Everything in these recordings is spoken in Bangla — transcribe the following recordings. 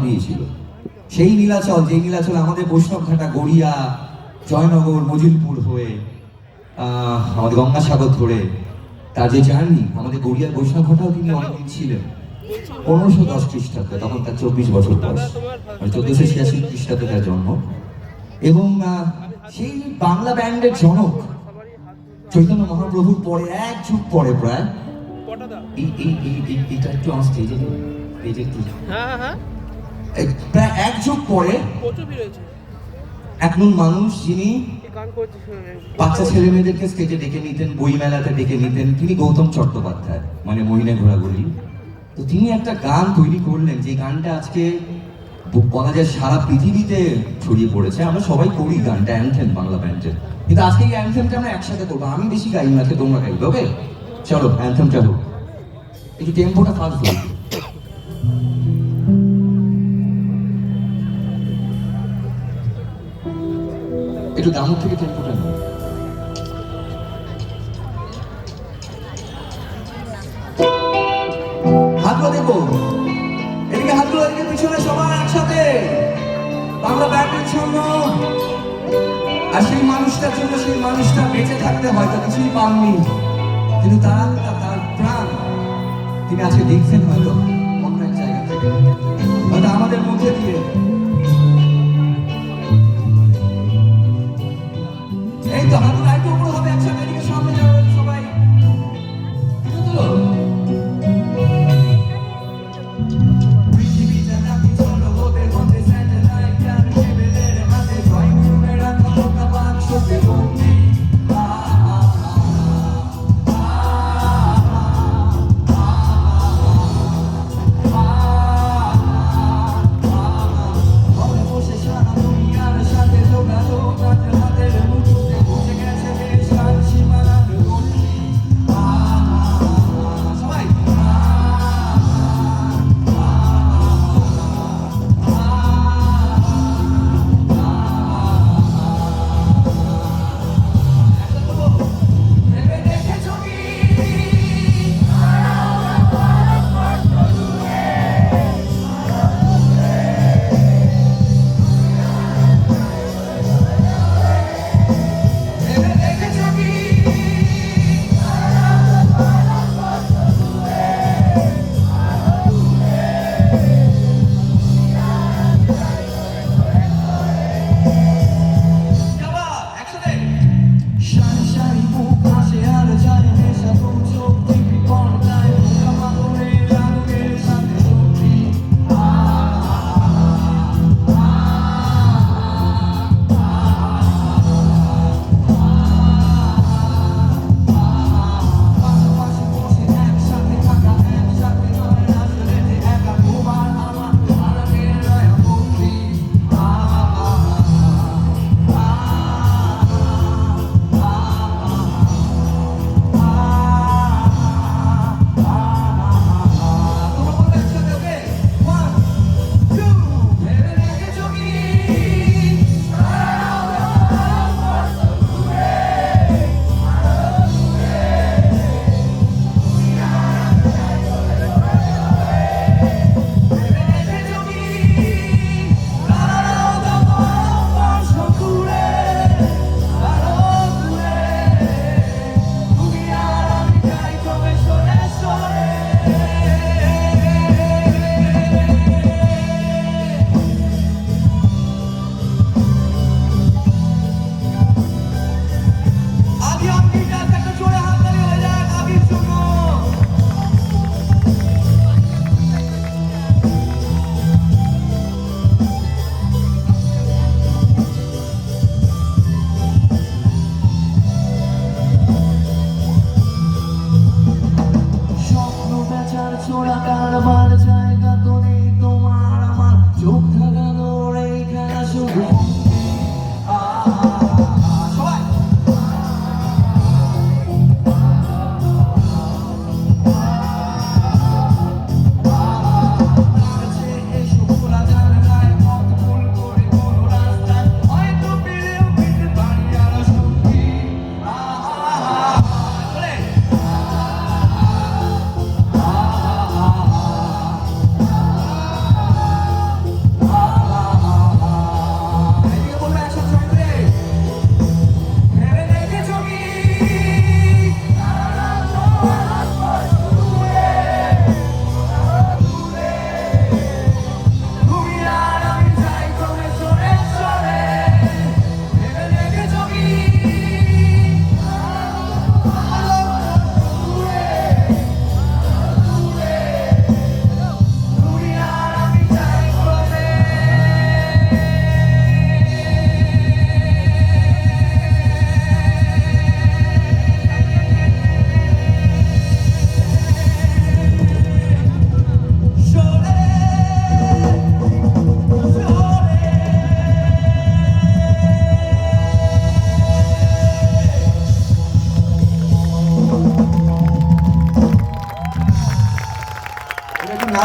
দিয়েছিল। সেই নীলাচল, যে নীলাচল আমাদের বৈষ্ণবঘাটা, গড়িয়া, জয়নগর, মজিলপুর হয়ে আমাদের গঙ্গাসাগর ধরে তার যে জার্নি, আমাদের গড়িয়ার বৈষ্ণবঘাটাও তিনি অনেকদিন ছিলেন 1510 খ্রিস্টাব্দে, তখন তার 24 বছর বয়স, 1486 খ্রিস্টাব্দে তার জন্ম। এবং সেই বাংলা ব্যান্ডের জনক চৈতন্য মহাপ্রভুর পরে, এক যুগ পরে প্রায়, এটা একটু আমার স্টেজে প্রায় এক যুগ পরে একজন মানুষ যিনি বাচ্চা ছেলে মেয়েদেরকে স্টেজে ডেকে নিতেন, বই মেলাতে ডেকে নিতেন, তিনি গৌতম চট্টোপাধ্যায়, মানে মহিনে ঘোরাঘুরি। তো তিনি একটা গান তৈরি করলেন, যে গানটা আজকে বলা যায় সারা পৃথিবীতে ছড়িয়ে পড়েছে। আমরা সবাই করি গানটা, অ্যানথেম বাংলা ব্যান্ডের। কিন্তু আজকে এই অ্যানথেমটা আমরা একসাথে করবো। আমি বেশি গাই না, তোমরা গাইবে, ওকে? চলো অ্যানথেমটা হোক, একটু টেম্পোটা ফাস্ট হোক। একটু দামুর থেকে টেম্পোটা নাও। হাতগুলো দেখো, এদিকে হাতগুলো, এদিকে পিছনে, সবাই একসাথে। বাংলা ব্যান্ডের জন্য, আর সেই মানুষটার জন্য, সেই মানুষটা বেঁচে থাকতে হয়তো কিছুই পাননি, কিন্তু তার প্রাণ তিনি আজকে দেখছেন হয়তো অন্য এক জায়গা থেকে, হয়তো আমাদের মধ্যে দিয়ে। এই তো হাত একটু উপরে হবে, একসাথে এদিকে সামনে যাবেন সবাই।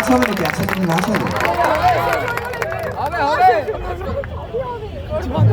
নাচ হবে নাকি? একসাথে কি নাচ হবে? হবে